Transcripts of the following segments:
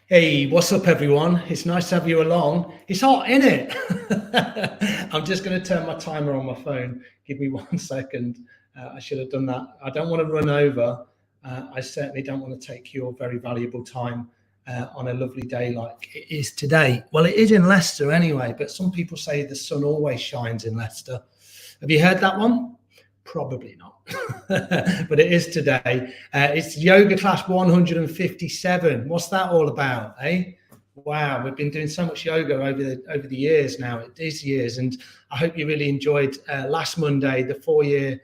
Hey, what's up, everyone? It's nice to have you along. It's hot, isn't it? I'm just going to turn my timer on my phone. Give me 1 second. I should have done that. I don't want to run over. I certainly don't want to take your very valuable time on a lovely day like it is today. Well, it is in Leicester anyway, but some people say the sun always shines in Leicester. Have you heard that one? Probably not, but it is today. It's yoga class 157. What's that all about, eh? Wow, we've been doing so much yoga over the years now. It is years, and I hope you really enjoyed last Monday, the 4-year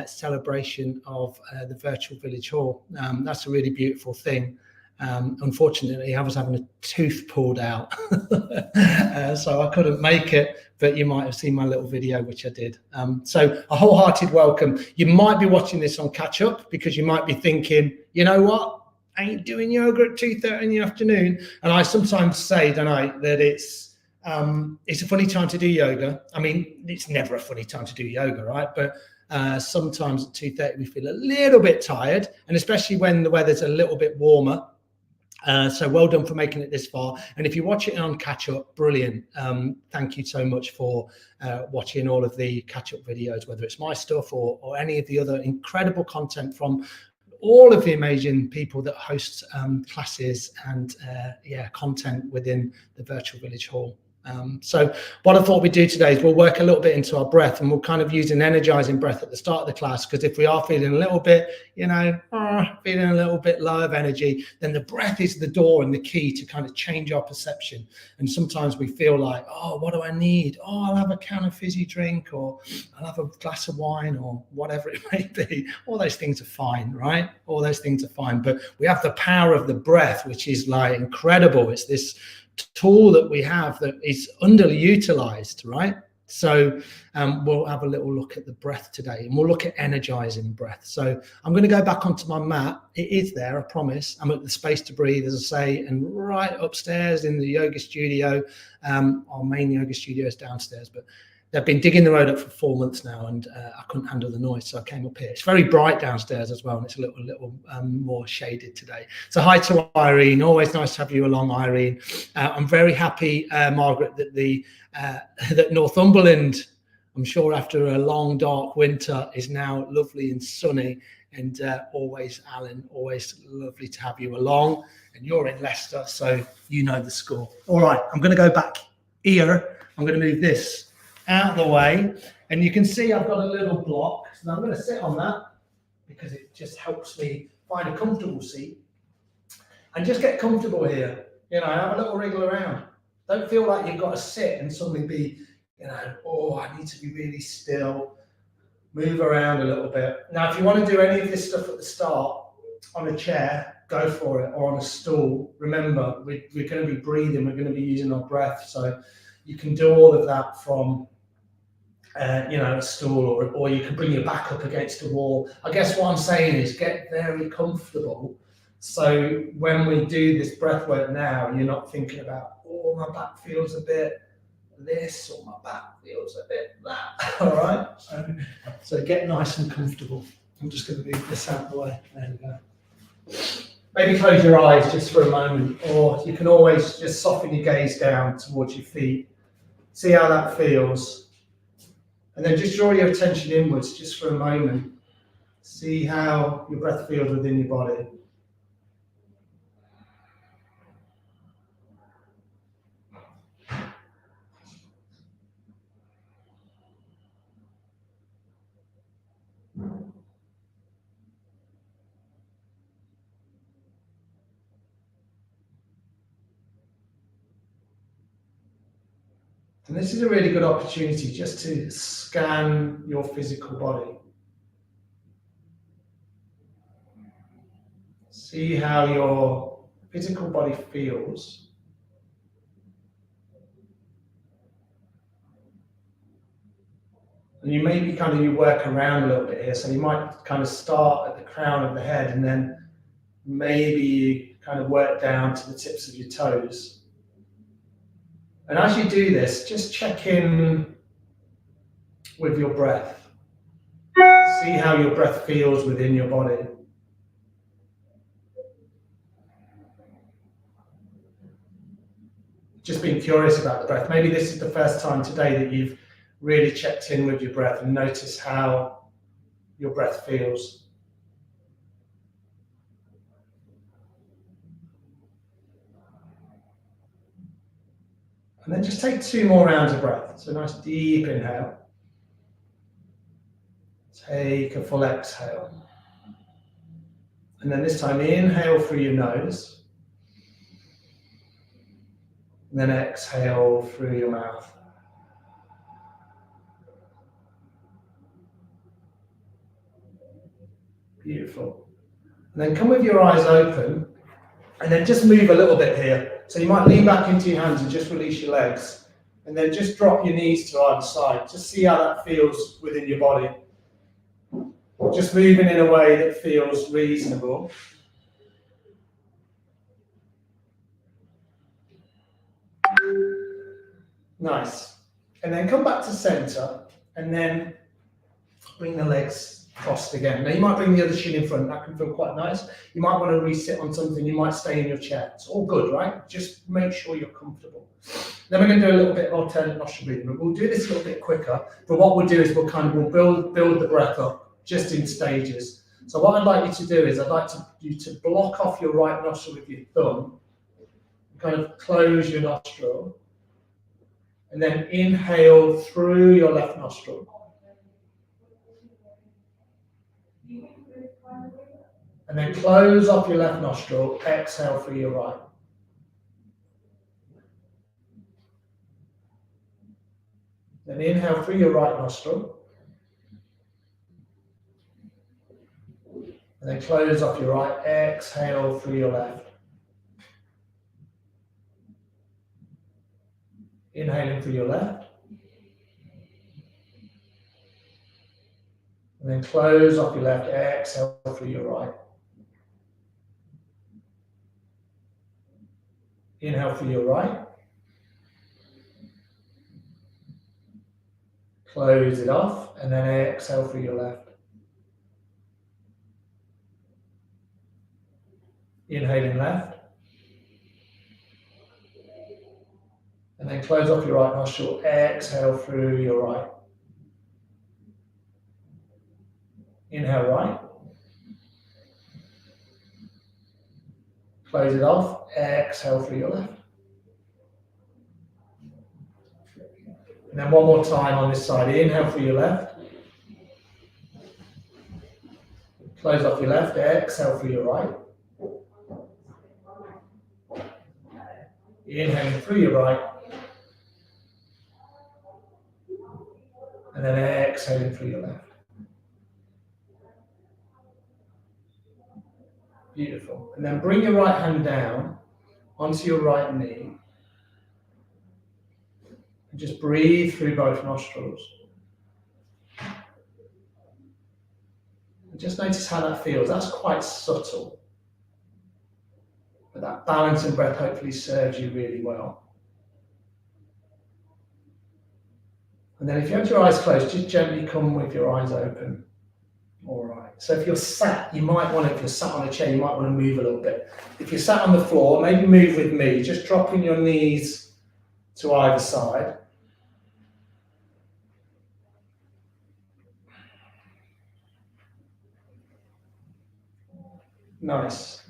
celebration of the virtual village hall. That's a really beautiful thing. Unfortunately, I was having a tooth pulled out, so I couldn't make it, but you might have seen my little video, which I did. So a wholehearted welcome. You might be watching this on catch up because you might be thinking, you know what, I ain't doing yoga at 2:30 in the afternoon. And I sometimes say, don't I, that it's a funny time to do yoga. I mean, it's never a funny time to do yoga, right? But sometimes at 2:30 we feel a little bit tired, and especially when the weather's a little bit warmer. So well done for making it this far. And if you watch it on catch up, brilliant. Thank you so much for watching all of the catch up videos, whether it's my stuff or any of the other incredible content from all of the amazing people that host classes and content within the virtual village hall. So what I thought we'd do today is we'll work a little bit into our breath, and we'll kind of use an energizing breath at the start of the class, because if we are feeling a little bit, feeling a little bit low of energy, then the breath is the door and the key to kind of change our perception. And sometimes we feel like, oh, what do I need? Oh, I'll have a can of fizzy drink, or I'll have a glass of wine, or whatever it may be. All those things are fine, right? All those things are fine. But we have the power of the breath, which is like incredible. It's this tool that we have that is underutilized, right? So we'll have a little look at the breath today, and we'll look at energizing breath. So I'm going to go back onto my mat. It is there, I promise. I'm at the Space to Breathe, as I say, and right upstairs in the yoga studio. Our main yoga studio is downstairs, but they've been digging the road up for 4 months now, and I couldn't handle the noise, so I came up here. It's very bright downstairs as well, and it's a little more shaded today. So hi to Irene. Always nice to have you along, Irene. I'm very happy, Margaret, that Northumberland, I'm sure after a long dark winter, is now lovely and sunny. And always, Alan, always lovely to have you along. And you're in Leicester, so you know the score. All right, I'm going to go back here. I'm going to move this out of the way, and you can see I've got a little block, so I'm going to sit on that because it just helps me find a comfortable seat and just get comfortable here. Have a little wriggle around. Don't feel like you've got to sit and suddenly be, oh, I need to be really still. Move around a little bit. Now, if you want to do any of this stuff at the start on a chair, go for it, or on a stool. Remember, we're going to be breathing, we're going to be using our breath, so you can do all of that from a stool, or you can bring your back up against a wall. I guess what I'm saying is get very comfortable. So when we do this breath work now, you're not thinking about, oh, my back feels a bit this, or my back feels a bit that. All right. So get nice and comfortable. I'm just going to move this out of the way. There we go. Maybe close your eyes just for a moment, or you can always just soften your gaze down towards your feet. See how that feels. And then just draw your attention inwards just for a moment. See how your breath feels within your body. And this is a really good opportunity just to scan your physical body. See how your physical body feels. And you maybe you work around a little bit here. So you might kind of start at the crown of the head, and then maybe kind of work down to the tips of your toes. And as you do this, just check in with your breath. See how your breath feels within your body. just being curious about the breath. Maybe this is the first time today that you've really checked in with your breath and notice how your breath feels. And then just take 2 more rounds of breath. So nice deep inhale. Take a full exhale. And then this time inhale through your nose. And then exhale through your mouth. Beautiful. And then come with your eyes open and then just move a little bit here. So you might lean back into your hands and just release your legs. And then just drop your knees to either side. Just see how that feels within your body. Just moving in a way that feels reasonable. Nice. And then come back to center and then bring the legs crossed again. Now you might bring the other shin in front, that can feel quite nice. You might want to resit on something, you might stay in your chair. It's all good, right? Just make sure you're comfortable. Then we're going to do a little bit of alternate nostril breathing, but we'll do this a little bit quicker. But what we'll do is we'll build the breath up just in stages. So what I'd like you to do is I'd like you to block off your right nostril with your thumb, kind of close your nostril, and then inhale through your left nostril. And then close off your left nostril, exhale through your right. Then inhale through your right nostril. And then close off your right, exhale through your left. Inhaling through your left. And then close off your left, exhale through your right. Inhale through your right. Close it off, and then exhale through your left. Inhaling left. And then close off your right nostril, exhale through your right. Inhale right. Close it off, exhale through your left. And then one more time on this side. Inhale through your left. Close off your left, exhale through your right. Inhaling through your right. And then exhaling through your left. Beautiful. And then bring your right hand down onto your right knee. And just breathe through both nostrils. And just notice how that feels. That's quite subtle. But that balancing breath hopefully serves you really well. And then if you have your eyes closed, just gently come with your eyes open. All right. So if you're sat, if you're sat on a chair, you might want to move a little bit. If you're sat on the floor, maybe move with me, just dropping your knees to either side. Nice.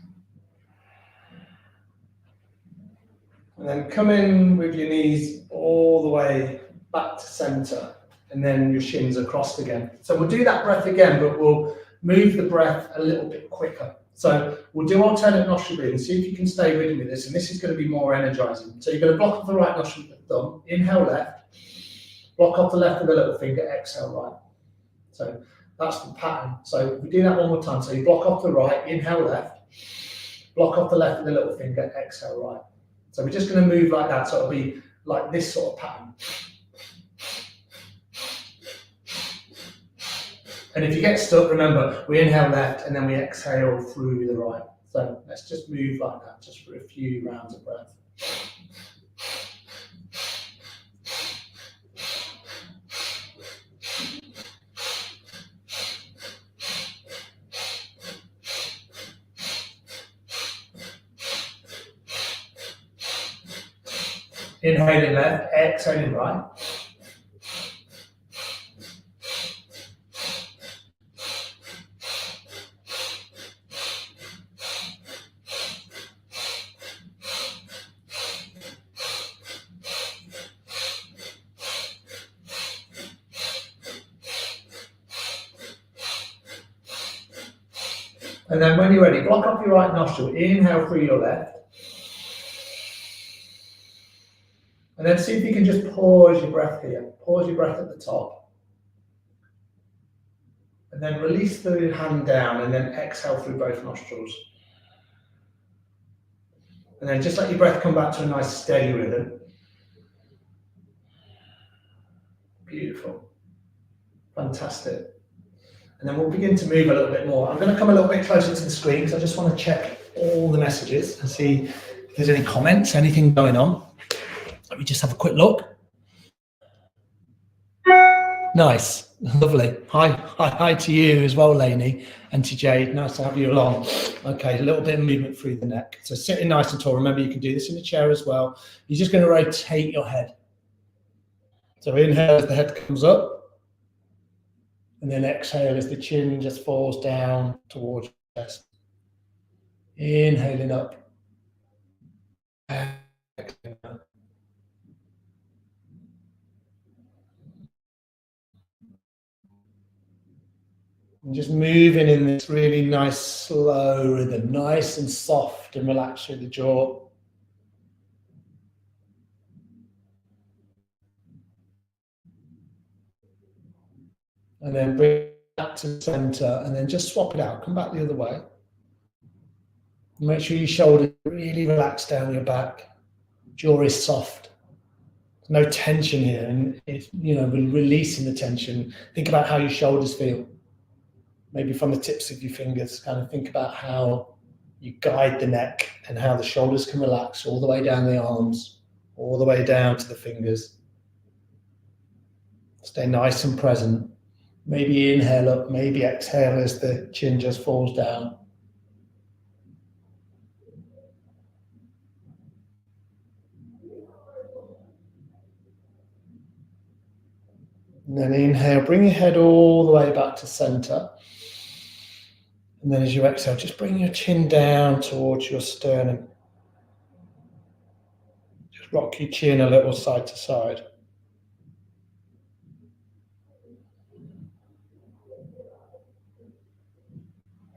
And then come in with your knees all the way back to center. And then your shins are crossed again. So we'll do that breath again, but we'll move the breath a little bit quicker. So we'll do alternate nostril breathing. See if you can stay with me with this, and this is going to be more energizing. So you're going to block off the right nostril with the thumb, inhale left, block off the left with the little finger, exhale right. So that's the pattern. So we do that one more time. So you block off the right, inhale left, block off the left with the little finger, exhale right. So we're just going to move like that. So it'll be like this sort of pattern. And if you get stuck, remember, we inhale left and then we exhale through the right. So let's just move like that, just for a few rounds of breath. Inhaling left, exhaling right. And then when you're ready, block up your right nostril, inhale through your left. And then see if you can just pause your breath here. Pause your breath at the top. And then release the hand down and then exhale through both nostrils. And then just let your breath come back to a nice steady rhythm. Beautiful. Fantastic. And then we'll begin to move a little bit more. I'm going to come a little bit closer to the screen because I just want to check all the messages and see if there's any comments, anything going on. Let me just have a quick look. Nice, lovely. Hi to you as well, Lainey, and to Jade. Nice to have you along. Okay, a little bit of movement through the neck. So sitting nice and tall. Remember, you can do this in the chair as well. You're just going to rotate your head. So inhale as the head comes up. And then exhale as the chin just falls down towards your chest. Inhaling up. Exhaling up. And just moving in this really nice, slow rhythm, nice and soft and relaxed through the jaw. And then bring it back to the center and then just swap it out. Come back the other way. Make sure your shoulders really relax down your back. Jaw is soft. No tension here. And it's, we're releasing the tension. Think about how your shoulders feel. Maybe from the tips of your fingers, kind of think about how you guide the neck and how the shoulders can relax all the way down the arms, all the way down to the fingers. Stay nice and present. Maybe inhale up, maybe exhale as the chin just falls down. And then inhale, bring your head all the way back to center. And then as you exhale, just bring your chin down towards your sternum. Just rock your chin a little side to side.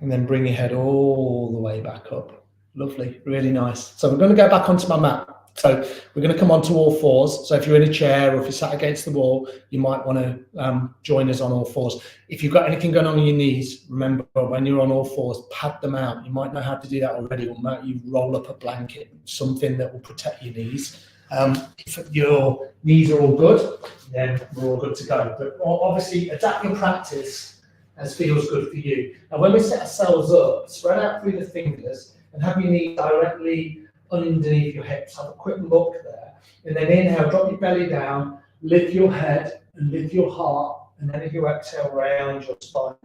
And then bring your head all the way back up. Lovely, really nice. So we're going to go back onto my mat. So we're going to come onto all fours. So if you're in a chair or if you're sat against the wall, you might want to join us on all fours. If you've got anything going on in your knees, remember when you're on all fours, pad them out. You might know how to do that already, or might you roll up a blanket, something that will protect your knees. If your knees are all good, then we're all good to go. But obviously, adapt your practice as feels good for you. Now, when we set ourselves up, spread out through the fingers and have your knees directly underneath your hips. Have a quick look there. And then inhale, drop your belly down, lift your head and lift your heart. And then if you exhale, round your spine.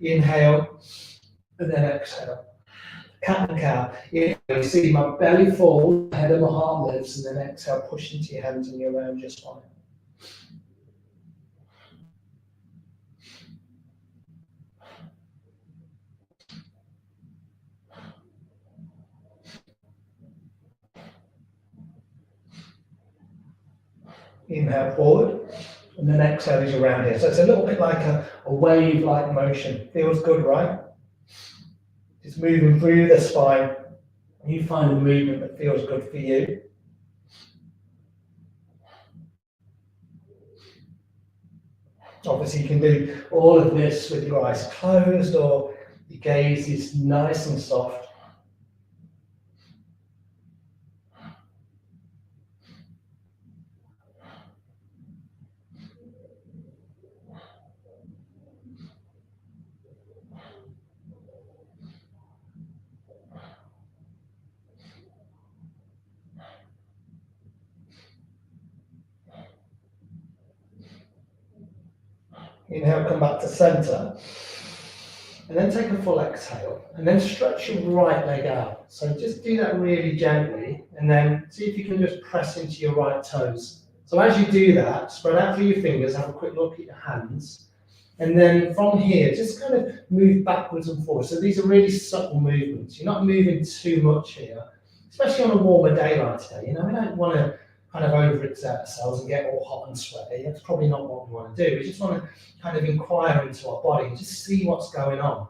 Inhale and then exhale. Cat and cow. Inhale, you see my belly fall, head and my heart lifts, and then exhale, push into your hands and you round your spine. Inhale forward, and then exhale as you round here. So it's a little bit like a wave-like motion. Feels good, right? Just moving through the spine. You find a movement that feels good for you. Obviously, you can do all of this with your eyes closed or your gaze is nice and soft. Inhale, come back to center. And then take a full exhale. And then stretch your right leg out. So just do that really gently, and then see if you can just press into your right toes. So as you do that, spread out through your fingers, have a quick look at your hands, and then from here, just kind of move backwards and forwards. So these are really subtle movements. You're not moving too much here, especially on a warmer day like today. You know, we don't want to kind of overexert ourselves and get all hot and sweaty. That's probably not what we want to do. We just want to kind of inquire into our body and just see what's going on.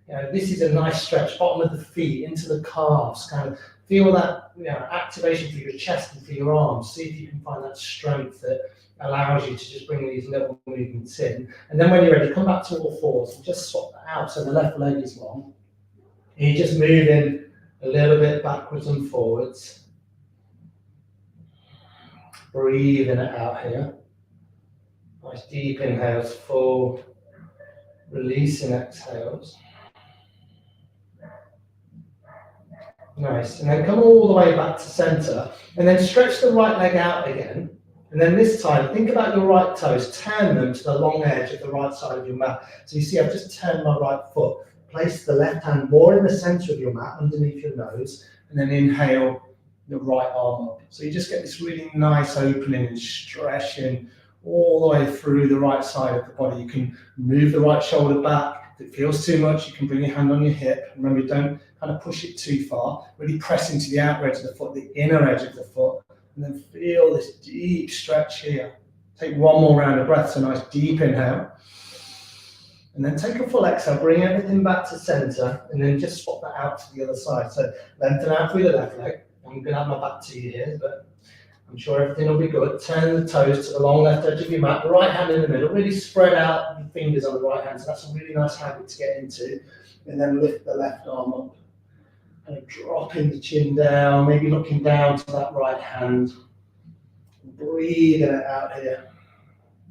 You know, this is a nice stretch, bottom of the feet into the calves, kind of feel that, you know, activation for your chest and for your arms. See if you can find that strength that allows you to just bring these little movements in. And then when you're ready, come back to all fours and just swap that out so the left leg is long. And you just move in a little bit backwards and forwards. Breathing it out here. Nice deep inhales, full, releasing exhales. Nice, and then come all the way back to center, and then stretch the right leg out again. And then this time, think about your right toes, turn them to the long edge of the right side of your mat. So you see, I've just turned my right foot, place the left hand more in the center of your mat, underneath your nose, and then inhale the right arm up. So you just get this really nice opening and stretching all the way through the right side of the body. You can move the right shoulder back. If it feels too much, you can bring your hand on your hip. Remember, don't kind of push it too far. Really press into the outer edge of the foot, the inner edge of the foot, and then feel this deep stretch here. Take one more round of breath, so nice deep inhale. And then take a full exhale, bring everything back to center, and then just swap that out to the other side. So lengthen out through the left leg. I'm going to have my back to you here, but I'm sure everything will be good. Turn the toes to the long left edge of your mat, the right hand in the middle. Really spread out your fingers on the right hand. So that's a really nice habit to get into. And then lift the left arm up. And dropping the chin down, maybe looking down to that right hand. Breathing it out here.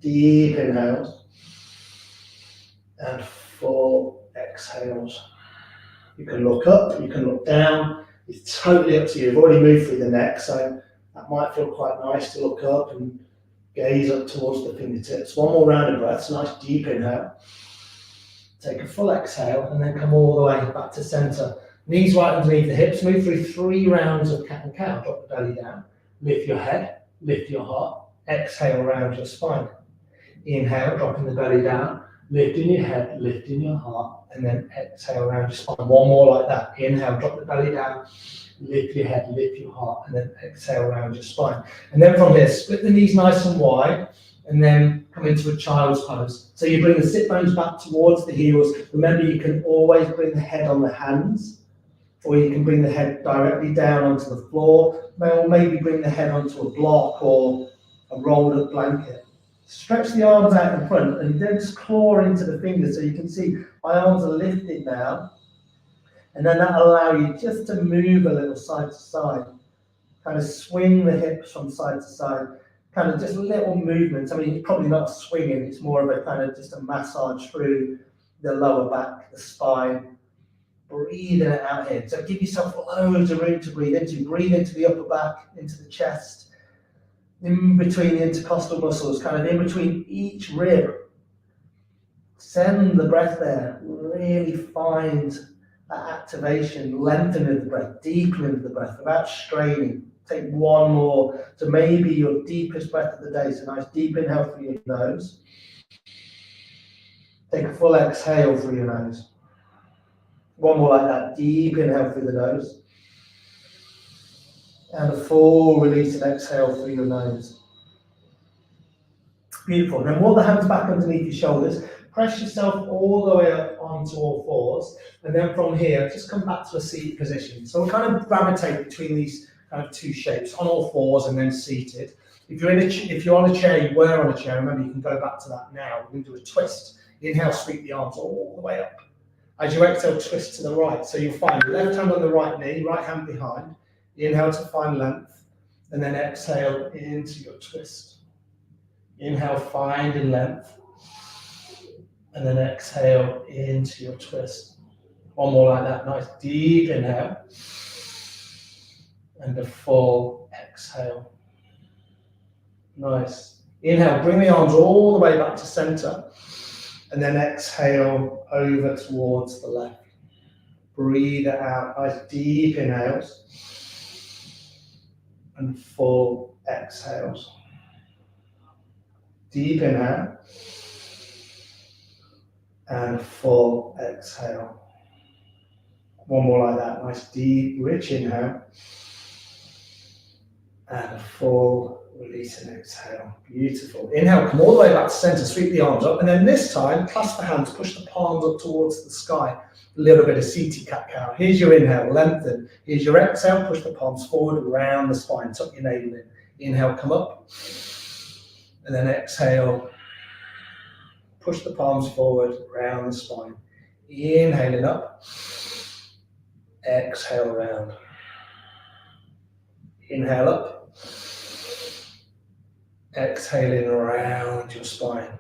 Deep inhales. And full exhales. You can look up, you can look down. It's totally up to you. You've already moved through the neck, so that might feel quite nice to look up and gaze up towards the fingertips. One more round of breaths, nice deep inhale. Take a full exhale and then come all the way back to center. Knees right underneath the hips, move through 3 rounds of cat and cow. Drop the belly down, lift your head, lift your heart, exhale around your spine. Inhale, dropping the belly down, lifting your head, lifting your heart, and then exhale around your spine. One more like that. Inhale, drop the belly down, lift your head, lift your heart, and then exhale around your spine. And then from here, split the knees nice and wide, and then come into a child's pose. So you bring the sit bones back towards the heels. Remember, you can always bring the head on the hands, or you can bring the head directly down onto the floor, or maybe bring the head onto a block or a rolled up blanket. Stretch the arms out in front and then just claw into the fingers. So you can see my arms are lifted now. And then that'll allow you just to move a little side to side. Kind of swing the hips from side to side. Kind of just little movements. I mean, it's probably not swinging. It's more of a kind of just a massage through the lower back, the spine. Breathing it out here. So give yourself loads of room to breathe into. Breathe into the upper back, into the chest. In between the intercostal muscles, kind of in between each rib. Send the breath there. Really find that activation, lengthening of the breath, deepening of the breath without straining. Take one more to maybe your deepest breath of the day. So nice deep inhale through your nose. Take a full exhale through your nose. One more like that, deep inhale through the nose. And a full release and exhale through your nose. Beautiful. Then walk the hands back underneath your shoulders. Press yourself all the way up onto all fours. And then from here, just come back to a seated position. So we'll kind of gravitate between these kind of 2 shapes, on all fours and then seated. If you're on a chair, you were on a chair, remember you can go back to that now. We're going to do a twist. Inhale, sweep the arms all the way up. As you exhale, twist to the right. So you'll find your left hand on the right knee, right hand behind. Inhale to find length, and then exhale into your twist. Inhale, find in length, and then exhale into your twist. One more like that, nice deep inhale, and a full exhale. Nice. Inhale, bring the arms all the way back to center, and then exhale over towards the left. Breathe it out. Nice deep inhales. And full exhales. Deep inhale. And full exhale. One more like that. Nice deep, rich inhale. And a full release and exhale. Beautiful. Inhale, come all the way back to center, sweep the arms up, and then this time, clasp the hands, push the palms up towards the sky. A little bit of seated cat-cow. Here's your inhale, lengthen. Here's your exhale, push the palms forward, around the spine, tuck your navel in. Inhale, come up. And then exhale, push the palms forward, around the spine. Inhaling up. Exhale, round. Inhale up. Exhaling around your spine.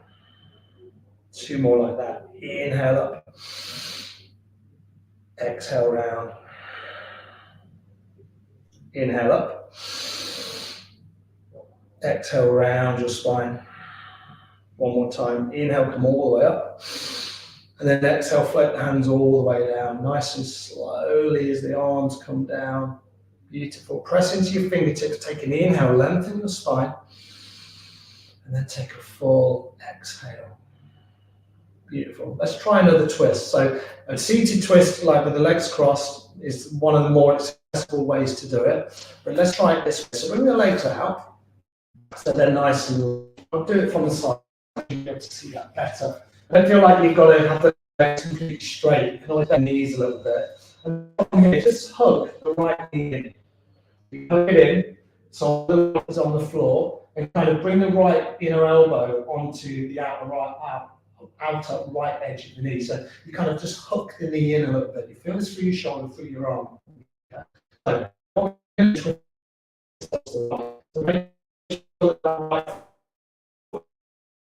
Two more like that. Inhale up. Exhale round. Inhale up. Exhale round your spine. One more time. Inhale, come all the way up. And then exhale, float the hands all the way down. Nice and slowly as the arms come down. Beautiful. Press into your fingertips. Take an inhale, lengthen your spine. And then take a full exhale. Beautiful. Let's try another twist. So a seated twist, like with the legs crossed, is one of the more accessible ways to do it. But let's try it this way. So bring the legs out, so they're nice and. I'll do it from the side. You'll be able to see that better. I don't feel like you've got to have the legs completely straight. You can always bend the knees a little bit. And from here, just hug the right knee in. You hug it in, so the legs on the floor. And kind of bring the right inner elbow onto the outer right edge of the knee. So you kind of just hook the knee in a little bit. You feel this through your shoulder, through your arm. So make sure that right foot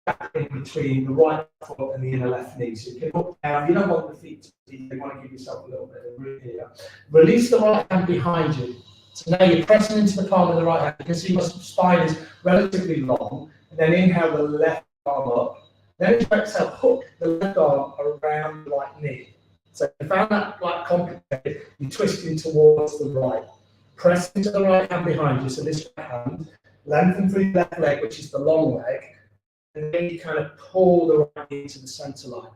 back in between the right foot and the inner left knee. So you can look down. You don't want the feet to be, you want to give yourself a little bit of room here. Release the right hand behind you. So now you're pressing into the palm of the right hand. You can see my spine is relatively long. And then inhale the left arm up. Then as you exhale, hook the left arm around the right knee. So if you found that quite complicated, you're twisting towards the right. Press into the right hand behind you. So this right hand, lengthen through the left leg, which is the long leg. And then you kind of pull the right knee to the center line.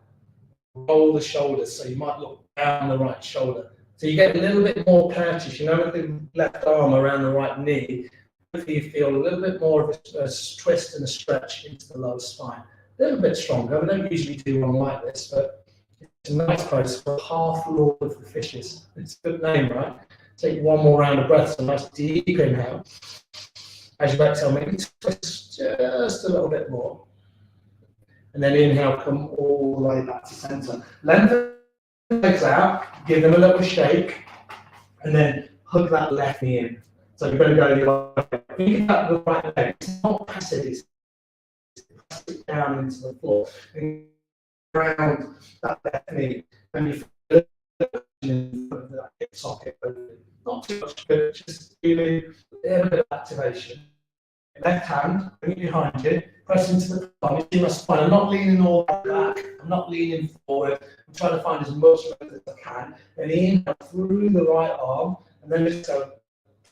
Roll the shoulders. So you might look down the right shoulder. So you get a little bit more purchase, with the left arm around the right knee. Hopefully you feel a little bit more of a twist and a stretch into the lower spine. A little bit stronger. We don't usually do one like this, but it's a nice pose for half Lord of the Fishes. It's a good name, right? Take one more round of breath, so nice deep inhale. As you exhale, maybe twist just a little bit more. And then inhale, come all the way back to center. Lengthen the legs out, give them a little shake, and then hug that left knee in. So you're going to go the other way. Think about the right leg. It's not passive, it's it down into the floor. And around that left knee, and you feel that hip socket. Not too much, but just feeling a little bit of activation. Left hand, bring it behind you, press into the palm. You see my spine. I'm not leaning all the way back. I'm not leaning forward. I'm trying to find as much as I can. Then inhale through the right arm, and then just go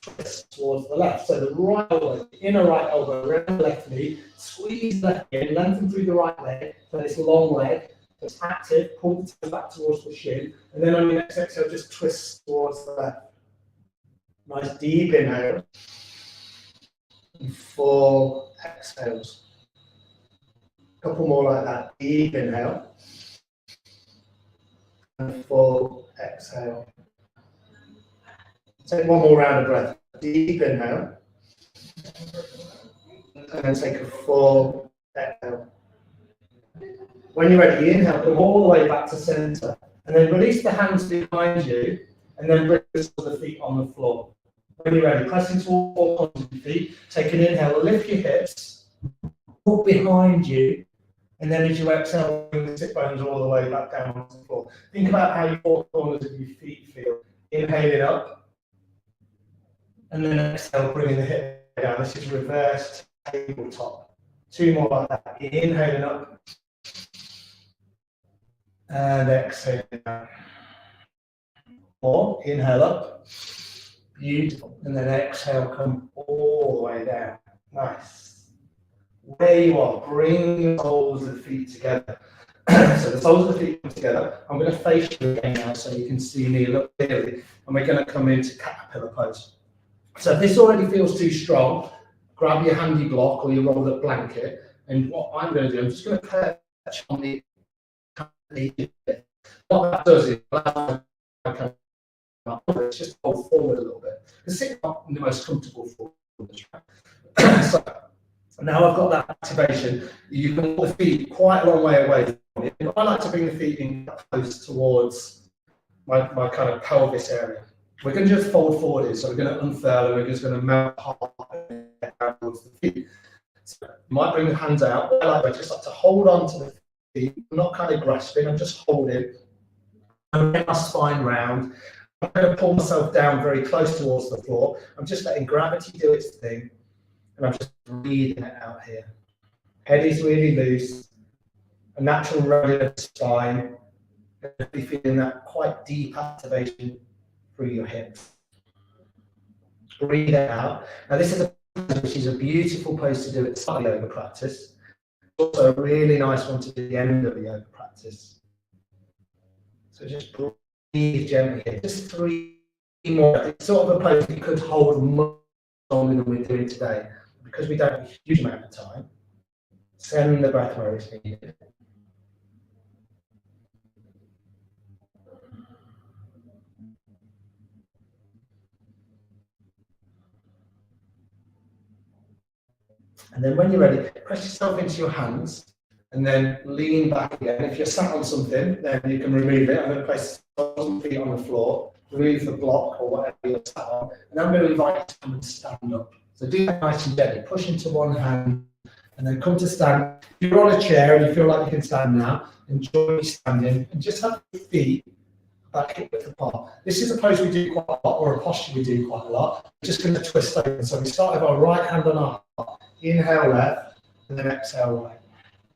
twist towards the left. So the right elbow, the inner right elbow around the left knee, squeeze the left knee, lengthen through the right leg. So this long leg, so it's active. Pull the toes back towards the shin, and then on your next exhale, just twist towards the left. Nice deep inhale. And full exhales. A couple more like that. Deep inhale. And full exhale. Take one more round of breath. Deep inhale. And then take a full exhale. When you're ready, inhale, come all the way back to center. And then release the hands behind you. And then bring the feet on the floor. When you're ready, press into all four corners of your feet. Take an inhale, lift your hips, pull behind you, and then as you exhale, bring the sit bones all the way back down onto the floor. Think about how your four corners of your feet feel. Inhale it up, and then exhale, bringing the hip down. This is reverse tabletop. Two more like that. Inhaling up, and exhaling down. More. Inhale up. Beautiful. And then exhale, come all the way down. Nice. Where you are, bring the soles of the feet together. So the soles of the feet come together. I'm going to face you again now so you can see me a little clearly. And we're going to come into caterpillar pose. So if this already feels too strong, grab your handy block or your rolled up blanket. And what I'm going to do, I'm just going to perch on the what that does is it's just hold forward a little bit. The sit not in the most comfortable forward. So now I've got that activation. You can put the feet quite a long way away from me. I like to bring the feet in close towards my kind of pelvis area. We're going to just fold forward, so we're going to unfurl and we're just going to mount towards the feet. So you might bring the hands out. I just like to hold on to the feet. I'm not kind of grasping, I'm just holding. I'm getting my spine round. I'm going to pull myself down very close towards the floor. I'm just letting gravity do its thing. And I'm just breathing it out here. Head is really loose. A natural rolling of the spine. You'll be feeling that quite deep activation through your hips. Breathe it out. Now this is which is a beautiful pose to do at the start of the yoga practice. Also a really nice one to do at the end of the yoga practice. So just breathe gently here. Just 3 more. It's sort of a pose you could hold much longer than we're doing today. Because we don't have a huge amount of time, send the breath where it's needed. And then when you're ready, press yourself into your hands and then lean back again. If you're sat on something, then you can remove it. I'm going to place some feet on the floor, remove the block or whatever you're sat on, and I'm going to invite you to come and stand up. So do that nice and gently. Push into one hand and then come to stand. If you're on a chair and you feel like you can stand now, enjoy standing and just have your feet back hip width apart. This is a pose we do quite a lot, or a posture we do quite a lot. We're just going to twist open. So we start with our right hand on our heart. Inhale left and then exhale right.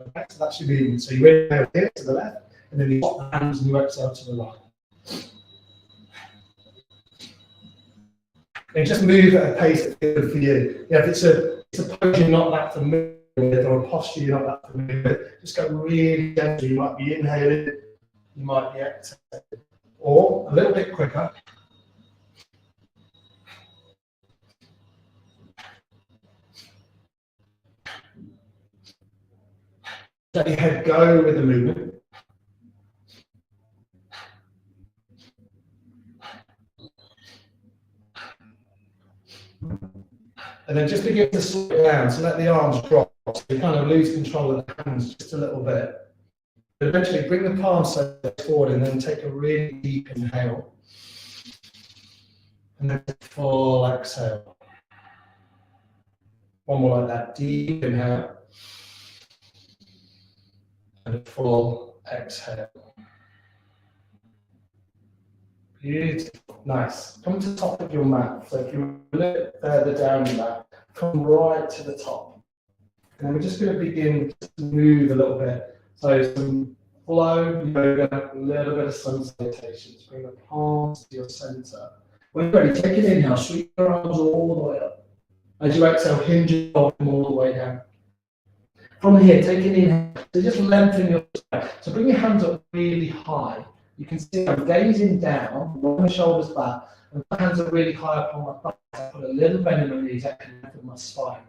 Okay, so that's your movement. So you inhale here to the left and then you swap the hands and you exhale to the right. And just move at a pace that's good for you. If it's a pose you're not that familiar with or a posture you're not that familiar with, just go really gently. You might be inhaling, you might be exhaling. Or a little bit quicker. Let your head go with the movement. And then just begin to slow it down, so let the arms drop, so you kind of lose control of the hands just a little bit. But eventually bring the palms forward and then take a really deep inhale. And then full exhale. One more like that, deep inhale. And a full exhale. Beautiful, nice. Come to the top of your mat. So if you're a little bit further down the mat, come right to the top. And then we're just going to begin to move a little bit. So some flow yoga, a little bit of sun salutations. Bring the palms to your center. When you're ready, take an inhale, sweep your arms all the way up. As you exhale, hinge your bottom all the way down. From here, take an inhale. So just lengthen your spine. So bring your hands up really high. You can see I'm gazing down, roll my shoulders back, and my hands are really high up on my back. I put a little bend in my knees, I can lengthen my spine.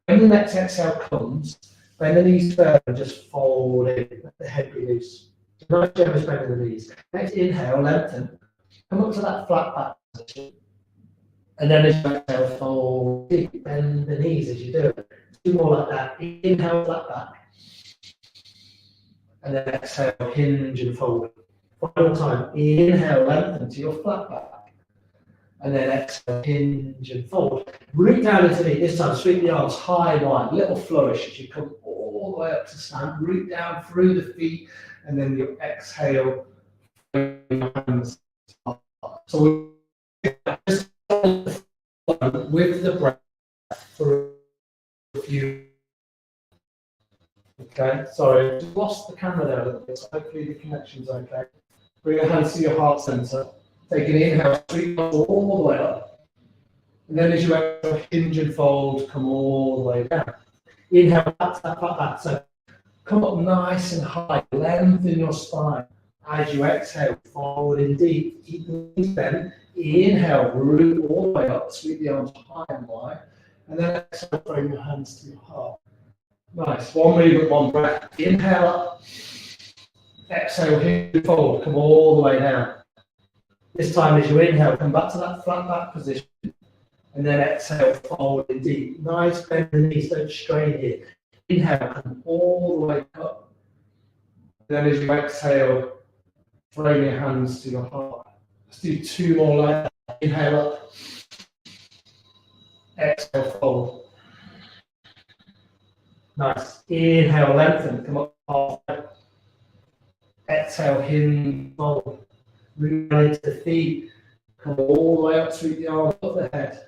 When the next exhale comes, bend the knees further and just fold in, let the head be loose. Nice generous bend in the knees. Next inhale, lengthen. Come up to that flat back position. And then as you exhale, fold deep, bend the knees as you do it. Do more like that. Inhale, flat back. And then exhale, hinge and fold. Final time. Inhale, lengthen to your flat back. And then exhale, hinge and fold. Root down into the knee. This time, sweep the arms high, wide. Little flourish as you come all the way up to stand. Root down through the feet. And then you exhale. Hands up. So just with the breath for a few. Okay, sorry, just lost the camera there a little bit, so hopefully the connection's okay. Bring your hands to your heart center. Take an inhale, sweep all the way up. And then as you exhale, hinge and fold, come all the way down. Inhale, back, back, back, back. So come up nice and high, lengthen your spine. As you exhale, fold in deep, keep the knees bent. Inhale, root all the way up, sweep the arms high and wide. And then exhale, bring your hands to your heart. Nice, one movement, one breath. Inhale up, exhale, hinge and fold, come all the way down. This time as you inhale, come back to that flat back position. And then exhale, fold in deep. Nice, bend the knees, don't strain here. Inhale, come all the way up. Then as you exhale, frame your hands to your heart. Let's do 2 more like that. Inhale up. Exhale, fold. Nice. Inhale, lengthen, come up halfway. Exhale, hinge, fold. Move into the feet. Come all the way up, sweep the arms up the head.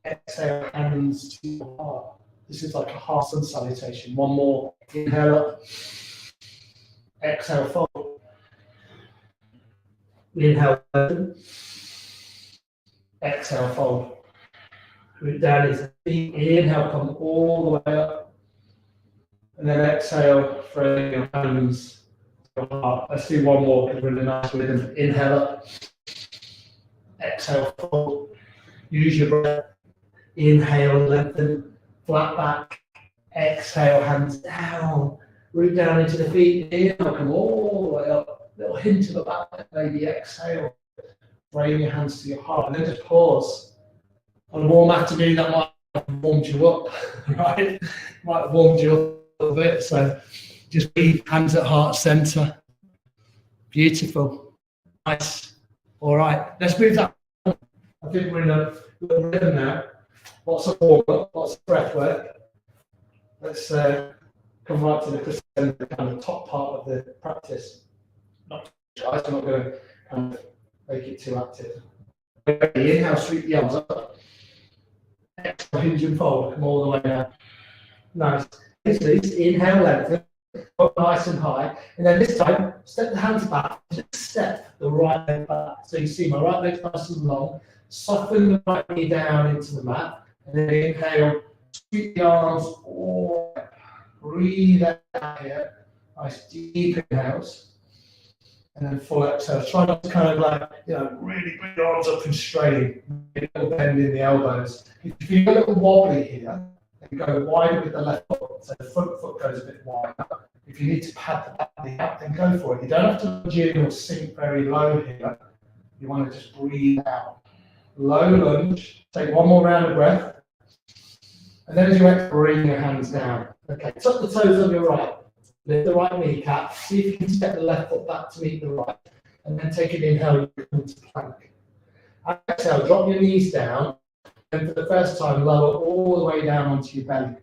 Exhale, hands to your heart. This is like a heart sun salutation. One more. Inhale up. Exhale, fold. Inhale, open. Exhale, fold. Root down into the feet. Inhale, come all the way up. And then exhale, frame your hands to your heart. Let's do one more because we're in a nice rhythm. Inhale up. Exhale, fold. Use your breath. Inhale, lengthen, flat back. Exhale, hands down. Root down into the feet. Inhale, come all the way up. Little hint of a back, maybe exhale. Frame your hands to your heart. And then just pause. On a warm afternoon, that might have warmed you up, right? Might have warmed you up a little bit. So just breathe, hands at heart center. Beautiful. Nice. All right. Let's move that on. I think we're in a little rhythm now. Lots of warm up, lots of breath work. Let's come right to the crescendo, kind of top part of the practice. Not too shy, so I'm not going to kind of make it too active. Inhale, sweep the arms up. Exhale, hinge and fold, come all the way down. Nice. Inhale, lengthen, up nice and high. And then this time, step the hands back, just step the right leg back. So you see my right leg's nice and long. Soften the right knee down into the mat. And then inhale, sweep the arms, all breathe out here. Nice deep inhales. And then full exhale. Try not to kind of like, really bring your arms up and strain. A little bend in the elbows. If you get a little wobbly here, and go wide with the left foot, so the front foot goes a bit wider. If you need to pad the back knee up, then go for it. You don't have to lunge in or sink very low here. You want to just breathe out. Low lunge. Take one more round of breath. And then as you exhale, bring your hands down. Okay, tuck the toes on your right. Lift the right kneecap. See if you can step the left foot back to meet the right. And then take an inhale, you come to plank. Exhale, drop your knees down. And for the first time, lower all the way down onto your belly.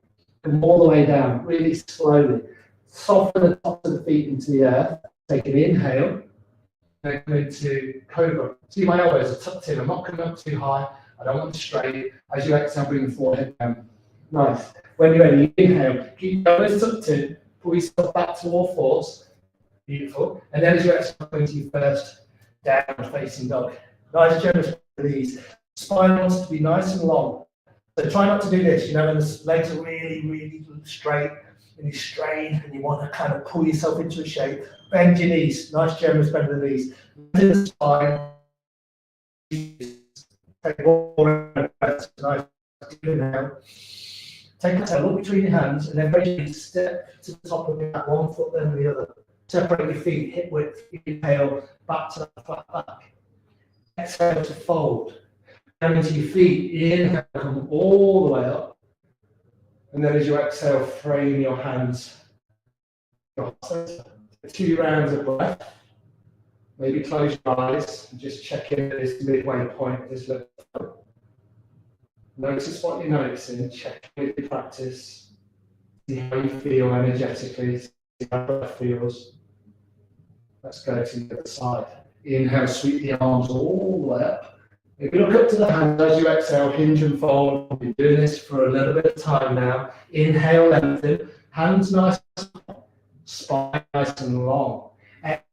Come all the way down, really slowly. Soften the tops of the feet into the earth. Take an inhale. Then come into cobra. See, my elbows are tucked in. I'm not coming up too high. I don't want to strain. As you exhale, bring the forehead down. Nice. When you're ready, inhale. Keep your elbows tucked in. Pull yourself back to all fours. Beautiful. And then as you exhale, come into your first down facing dog. Nice, generous release. Spine wants to be nice and long. So try not to do this, when the legs are really, really straight and you strain and you want to kind of pull yourself into a shape. Bend your knees. Nice, generous bend of the knees. To the spine. Take one breath. Nice. Inhale. Take a toe, look between your hands, and then basically step to the top of the mat, one foot then the other. Separate your feet, hip width, inhale, back to that flat back. Exhale to fold. Down into your feet, inhale, come all the way up. And then as you exhale, frame your hands. 2 rounds of breath. Maybe close your eyes and just check in at this midway point, this little. Notice what you're noticing, check with your practice, see how you feel energetically, see how breath feels. Let's go to the other side. Inhale, sweep the arms all the way up. If you look up to the hands as you exhale, hinge and fold. We've been doing this for a little bit of time now. Inhale, lengthen, hands nice and long, spine nice and long.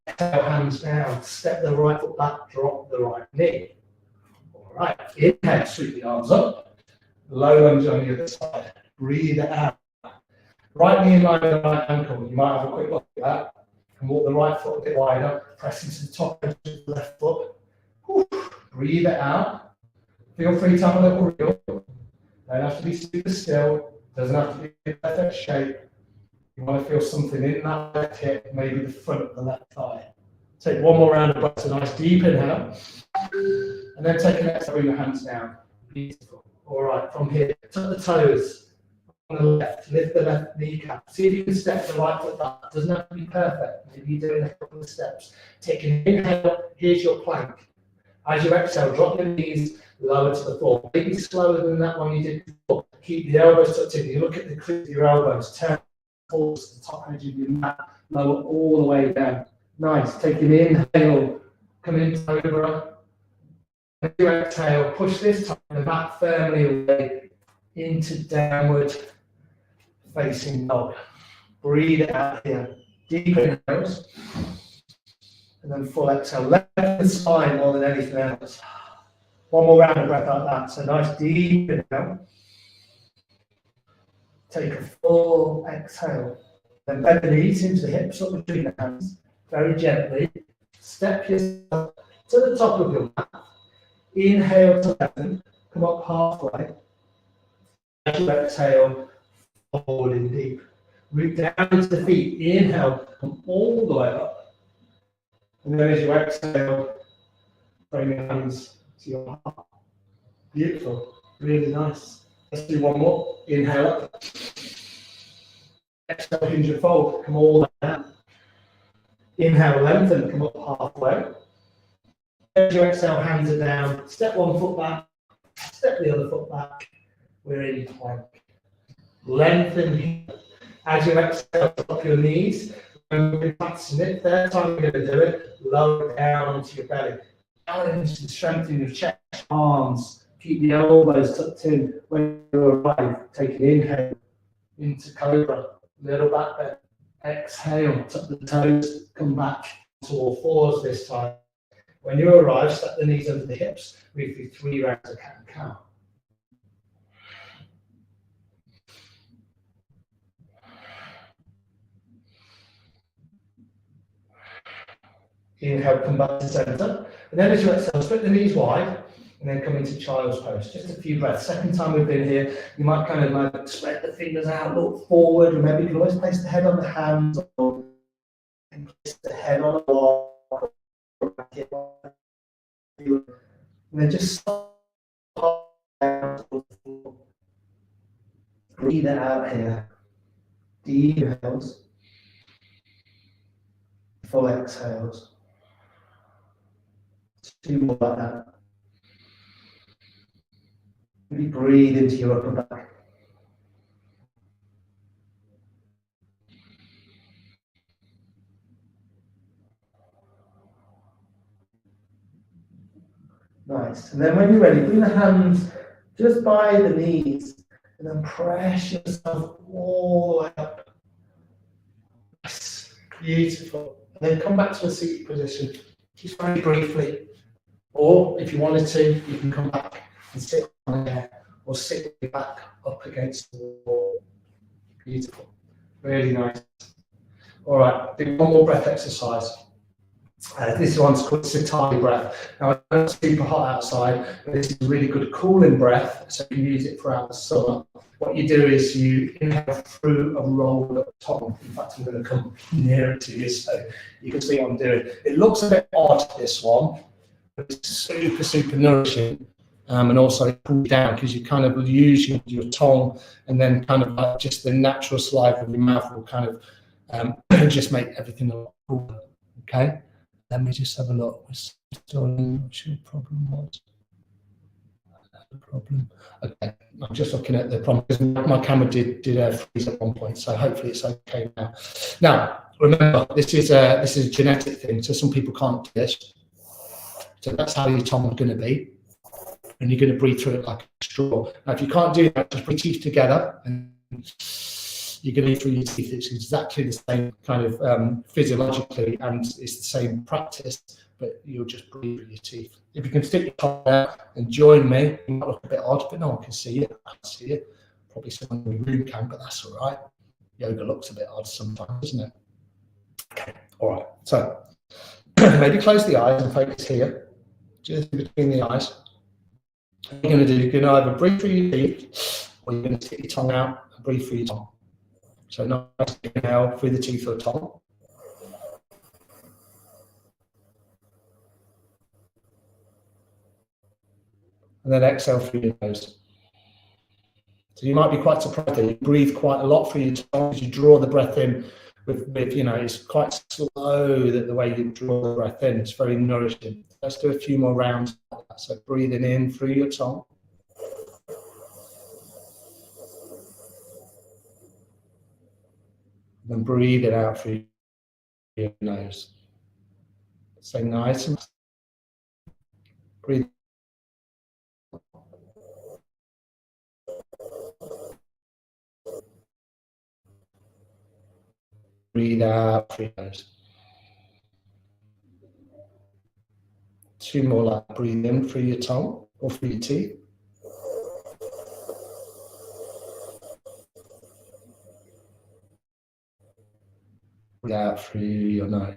Exhale, hands down. Step the right foot back, drop the right knee. All right. Inhale, sweep the arms up. Low lunge on the other side. Breathe it out. Right knee in line with the right ankle. You might have a quick look at that. And walk the right foot a bit wider. Press into the top edge of the left foot. Breathe it out. Feel free to have a little reel. Don't have to be super still. Doesn't have to be a perfect shape. You want to feel something in that left hip, maybe the front of the left thigh. Take one more round of breath, a nice deep inhale. And then take an exhale, bring your hands down. Beautiful. All right, from here, tuck the toes on the left, lift the left kneecap. See if you can step the right foot back. It doesn't have to be perfect. Maybe you're doing a couple of steps. Take an inhale, here's your plank. As you exhale, drop your knees lower to the floor. Maybe slower than that one you did before. Keep the elbows tucked in. You look at the crease of your elbows, turn towards the top edge of your mat, lower all the way down. Nice. Take an inhale, come into cobra. As you exhale, push this time the back firmly away into downward facing dog. Breathe it out here. Deep inhales. And then full exhale. Left the spine more than anything else. One more round of breath like that. So nice deep inhale. Take a full exhale. Then bend the knees into the hips up between the hands. Very gently. Step yourself to the top of your mat. Inhale to lengthen. Come up halfway. As you exhale, forward in deep. Root down into the feet. Inhale. Come all the way up. And then as you exhale, bring your hands to your heart. Beautiful. Really nice. Let's do one more. Inhale up. Exhale, hinge and fold. Come all the way down. Inhale, lengthen. Come up halfway. As you exhale, hands are down. Step one foot back. Step the other foot back. We're in plank. Lengthen here. As you exhale, drop your knees. We're practicing it. Third time we're going to do it. Lower down into your belly. Challenge and strengthen your chest, arms. Keep the elbows tucked in when you arrive. Take an inhale into cobra. Little back bend. Exhale, tuck the toes, come back to all fours this time. When you arrive, step the knees under the hips. Move through 3 rounds of cat and cow. Inhale, come back to center. And then as you exhale, split the knees wide. And then come into child's pose. Just a few breaths. Second time we've been here, you might kind of like spread the fingers out, look forward. Remember, you can always place the head on the hands or place the head on the wall. And then just breathe it out here. Deep inhales. Full exhales. 2 more like that. Really breathe into your upper back. Nice. And then when you're ready, bring the hands just by the knees and then press yourself all the way up. Yes. Beautiful. And then come back to a seated position, just very briefly. Or if you wanted to, you can come back and sit on there or sit with your back up against the wall. Beautiful. Really nice. All right, do one more breath exercise. This one's called Sitali breath. Now, it's super hot outside, but this is a really good cooling breath, so you can use it throughout the summer. What you do is you inhale through a rolled up tongue. In fact, I'm going to come nearer to you so you can see what I'm doing. It looks a bit odd, this one, but it's super, super nourishing. And also cool down because you kind of use your tongue and then kind of like just the natural saliva of your mouth will kind of just make everything a lot cooler. Okay, let me just have a look. I'm not sure what the problem was. Okay, I'm just looking at the problem because my camera did freeze at one point, so hopefully it's okay now. Now remember, this is a genetic thing, so some people can't do this. So that's how your tongue is going to be. And you're going to breathe through it like a straw. Now, if you can't do that, just bring teeth together and you're going to eat through your teeth. It's exactly the same kind of physiologically, and it's the same practice, but you'll just breathe through your teeth. If you can stick your tongue out and join me, it might look a bit odd, but no one can see it. I can see it. Probably someone in the room can, but that's all right. Yoga looks a bit odd sometimes, doesn't it? Okay, all right. So maybe close the eyes and focus here, just between the eyes. What you're going to do, you're going to either breathe through your teeth, or you're going to stick your tongue out and breathe through your tongue. So nice inhale through the teeth or tongue. And then exhale through your nose. So you might be quite surprised that you breathe quite a lot through your tongue as you draw the breath in with it's quite slow that the way you draw the breath in. It's very nourishing. Let's do a few more rounds like that. So breathing in through your tongue. And breathe it out through your nose. So nice and breathe. Breathe out through your nose. Two more like breathe in through your tongue or through your teeth. Breathe out through your nose.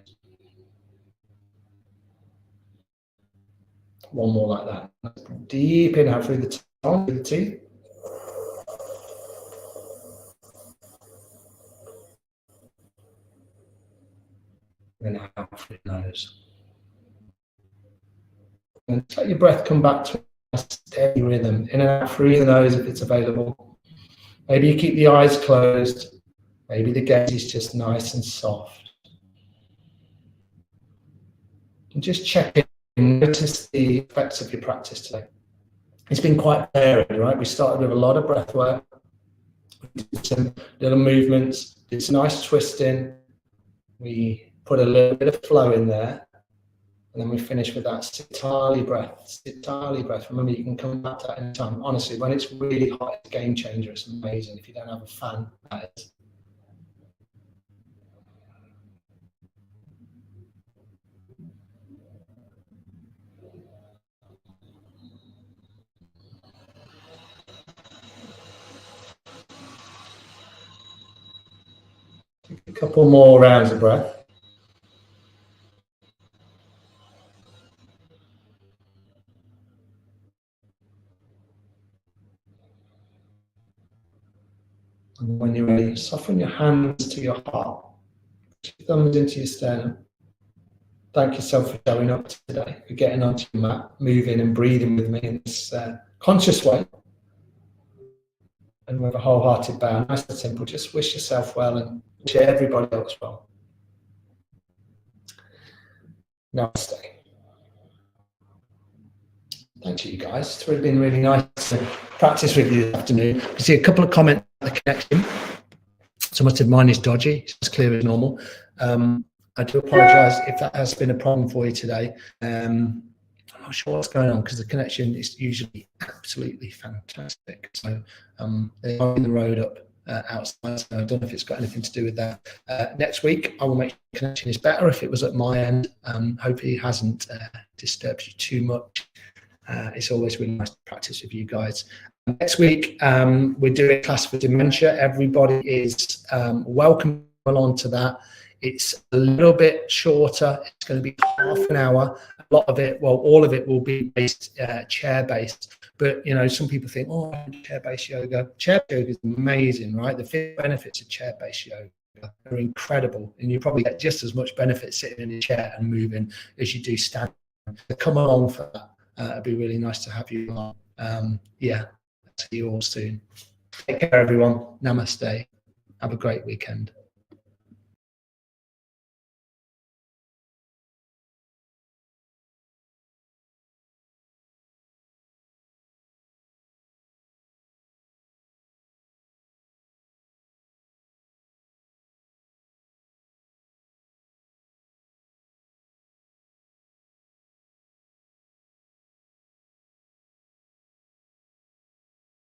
One more like that. Deep inhale through the tongue, through the teeth. And out through your nose. And let your breath come back to a steady rhythm. In and out through the nose if it's available. Maybe you keep the eyes closed. Maybe the gaze is just nice and soft. And just check in, notice the effects of your practice today. It's been quite varied, right? We started with a lot of breath work. We did some little movements, did some nice twisting. We put a little bit of flow in there. And then we finish with that sitali breath. Sitali breath. Remember, you can come back to that anytime. Honestly, when it's really hot, it's a game changer. It's amazing. If you don't have a fan, that is. A couple more rounds of breath. And when you're ready, soften your hands to your heart. Put your thumbs into your sternum. Thank yourself for showing up today, for getting onto your mat, moving and breathing with me in this conscious way. And with a wholehearted bow, nice and simple, just wish yourself well and wish everybody else well. Namaste. Thank you, guys. It's really been really nice to practice with you this afternoon. I see a couple of comments on the connection. Someone said mine is dodgy. It's as clear as normal. I do apologise if that has been a problem for you today. I'm not sure what's going on because the connection is usually absolutely fantastic. So they're on the road up outside, so I don't know if it's got anything to do with that. Next week, I will make sure the connection is better if it was at my end. Hopefully it hasn't disturbed you too much. It's always really nice to practice with you guys. Next week, we're doing a class for dementia. Everybody is welcome along to that. It's a little bit shorter. It's going to be half an hour. A lot of it, well, all of it will be based chair-based. But, you know, some people think, oh, chair-based yoga. Chair-based yoga is amazing, right? The benefits of chair-based yoga are incredible. And you probably get just as much benefit sitting in a chair and moving as you do standing. So come along for that. It'd be really nice to have you on. Yeah, see you all soon. Take care, everyone. Namaste. Have a great weekend.